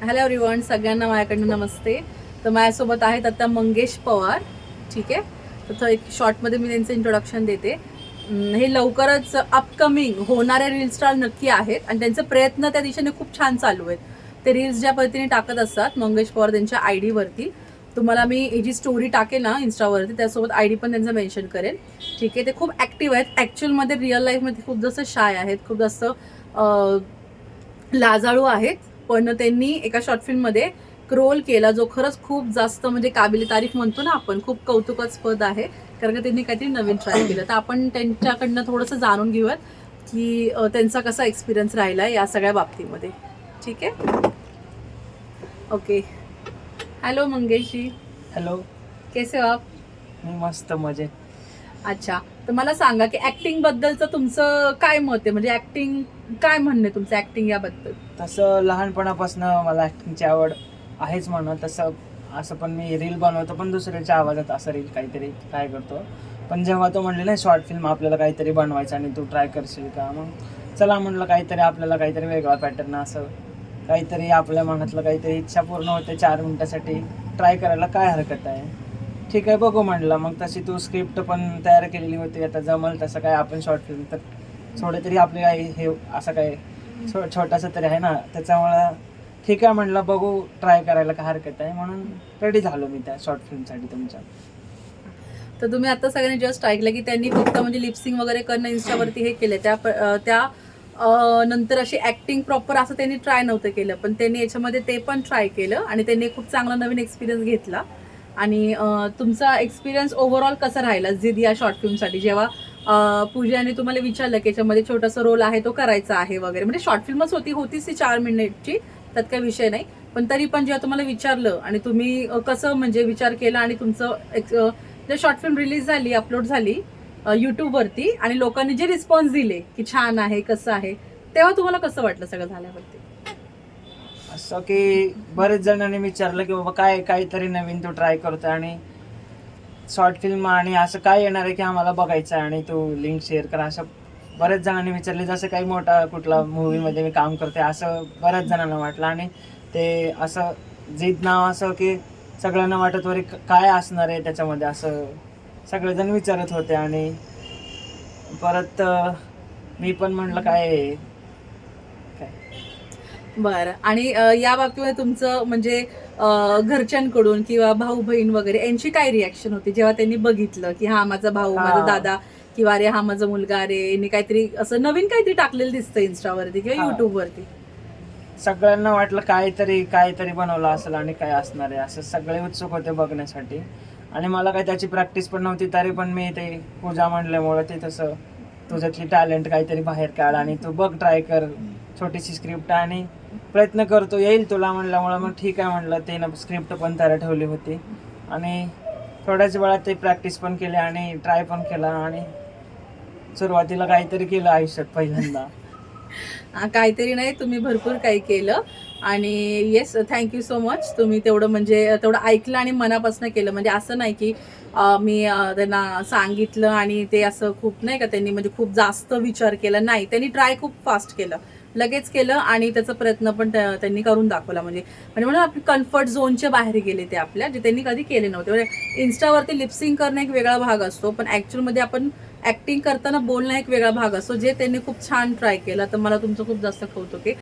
Hello everyone, सगळ्यांना माझ्याकडनं नमस्ते. तर माझ्यासोबत आहेत आता मंगेश पवार. ठीक आहे, तर एक शॉर्टमध्ये मी त्यांचं इंट्रोडक्शन देते. हे लवकरच अपकमिंग होणारे रील स्टार नक्की आहेत आणि त्यांचे प्रयत्न त्या दिशेने खूप छान चालू आहेत. ते रील्स ज्या पद्धतीने टाकत असतात मंगेश पवार त्यांच्या ID वरती, तुम्हाला मी ही जी स्टोरी टाकेल ना इंस्टावरती त्यासोबत ID पण त्यांचा मेन्शन करेल. ठीक आहे, ते खूप ॲक्टिव्ह आहेत. ॲक्च्युअलमध्ये रिअल लाईफमध्ये खूप जास्त शाय आहेत, खूप जास्त लाजाळू आहेत. पण त्यांनी एका शॉर्ट फिल्ममध्ये रोल केला जो खरंच खूप जास्त म्हणजे काबिल तारीफ म्हणतो ना आपण, खूप कौतुकास्पद आहे. कारण का त्यांनी काहीतरी नवीन ट्राय केलं. तर आपण त्यांच्याकडनं थोडंसं जाणून घेऊयात की त्यांचा कसा एक्सपिरियन्स राहिला या सगळ्या बाबतीमध्ये. ठीक आहे, ओके. हॅलो मंगेश जी. हॅलो. कैसे हो आप? मी मस्त मजेत. अच्छा, तर मला सांगा की ऍक्टिंग बद्दलचं तुमचं काय मत आहे, म्हणजे ऍक्टिंग काय म्हणणं आहे तुमचं ऍक्टिंग याबद्दल? तसं लहानपणापासून मला ॲक्टिंगची आवड आहेच म्हणा. तसं असं पण मी रील बनवतो, पण दुसऱ्याच्या आवाजात असं रील काहीतरी ट्राय करतो. पण जेव्हा तो म्हणले नाही शॉर्ट फिल्म आपल्याला काहीतरी बनवायचं आणि तू ट्राय करशील का, मग चला म्हटलं काहीतरी आपल्याला काहीतरी वेगळा पॅटर्न, असं काहीतरी आपल्या मनातलं काहीतरी इच्छा पूर्ण होते 4 मिनिटासाठी ट्राय करायला काय हरकत आहे. ठीक आहे बघू म्हटलं. मग तशी तू स्क्रिप्ट पण तयार केलेली होती. आता जमल तसं काय आपण शॉर्ट फिल्म तर थोडे तरी आपले काही हे असं काय छोटासा तरी आहे ना, त्याच्यामुळं ठीक आहे म्हटलं बघू ट्राय करायला काय हरकत आहे, म्हणून रेडी झालो मी त्या शॉर्ट फिल्मसाठी तुमच्या. तर तुम्ही आता सगळ्यांनी जस्ट ऐकलं की त्यांनी फक्त म्हणजे लिपसिंग वगैरे करणं इंस्टावरती हे केलं. त्या नंतर अशी ऍक्टिंग प्रॉपर असं त्यांनी ट्राय नव्हतं केलं, पण त्यांनी याच्यामध्ये ते पण ट्राय केलं आणि त्यांनी खूप चांगला नवीन एक्सपिरियन्स घेतला. आणि तुमचा एक्सपिरियन्स ओव्हरऑल कसा राहिला जिद या शॉर्ट फिल्मसाठी, जेव्हा पूजाने तुम्हाला विचारलं की याच्यामध्ये छोटासा रोल आहे तो करायचा आहे वगैरे, म्हणजे शॉर्ट फिल्मच होतीच ती 4 मिनिटची, त्यात काही विषय नाही. पण तरी पण जेव्हा तुम्हाला विचारलं आणि तुम्ही कसं म्हणजे विचार केला आणि तुमचं शॉर्ट फिल्म रिलीज झाली, अपलोड झाली यूट्यूबवरती आणि लोकांनी जे रिस्पॉन्स दिले की छान आहे कसं आहे, तेव्हा तुम्हाला कसं वाटलं सगळं झाल्यावरती? असं की बरेच जणांनी विचारलं की बाबा काय काहीतरी नवीन तू ट्राय करतो आणि शॉर्ट फिल्म आणि असं काय येणार आहे की आम्हाला बघायचं आहे आणि तू लिंक शेअर कर, असं बऱ्याच जणांनी विचारले. जसं काही मोठा कुठला मूवीमध्ये मी काम करते असं बऱ्याच जणांना वाटलं. आणि ते असं जिद नाव असं की सगळ्यांना वाटत वरे काय असणार आहे त्याच्यामध्ये, असं सगळेजण विचारत होते. आणि परत मी पण म्हटलं काय काय बरं. आणि या बाबतीमध्ये तुमचं म्हणजे घरच्यांकडून किंवा भाऊ बहीण वगैरे यांची काय रिॲक्शन होती जेव्हा त्यांनी बघितलं की हा माझा भाऊ, माझा हा दादा किंवा अरे हा माझा मुलगा, अरे यांनी काहीतरी असं नवीन काहीतरी टाकलेलं दिसतं इंस्टावरती किंवा हा. युट्यूबवरती? सगळ्यांना वाटलं काहीतरी काहीतरी बनवलं असेल आणि काय असणार आहे, असं सगळे उत्सुक होते बघण्यासाठी. आणि मला काही त्याची प्रॅक्टिस पण नव्हती, तरी पण मी ते पूजा म्हणल्यामुळं ते तसं तुझ्यातली टॅलेंट काहीतरी बाहेर काढ आणि तू बघ ट्राय कर, छोटीशी स्क्रिप्ट आणि प्रयत्न करतो येईल तुला म्हणल्यामुळं मग ठीक आहे म्हटलं. ते ना स्क्रिप्ट पण तयार ठेवली होती आणि थोड्याच वेळात ते प्रॅक्टिस पण केली आणि ट्राय पण केला आणि सुरुवातीला काहीतरी केलं आयुष्यात पहिल्यांदा. काहीतरी नाही, तुम्ही भरपूर काही केलं. आणि येस, थँक्यू सो मच. तुम्ही तेवढं म्हणजे तेवढं ऐकलं आणि मनापासून केलं. म्हणजे असं नाही की मी त्यांना सांगितलं आणि ते असं खूप नाही का त्यांनी म्हणजे खूप जास्त विचार केला, नाही. त्यांनी ट्राय खूप फास्ट केलं, लगेच केलं आणि त्याचा प्रयत्न पण त्यांनी करून दाखवला. म्हणजे म्हणजे म्हणून आपले कम्फर्ट झोनच्या बाहेर गेले ते आपल्या, जे त्यांनी कधी केले नव्हते. म्हणजे इंस्टावरती लिपसिंग करणं एक वेगळा भाग असतो, पण ॲक्च्युअलमध्ये आपण ऍक्टिंग करताना बोलणं एक वेगळा भाग असतो, जे त्यांनी खूप छान ट्राय केला. तर मला तुमचं खूप जास्त कौतुक आहे.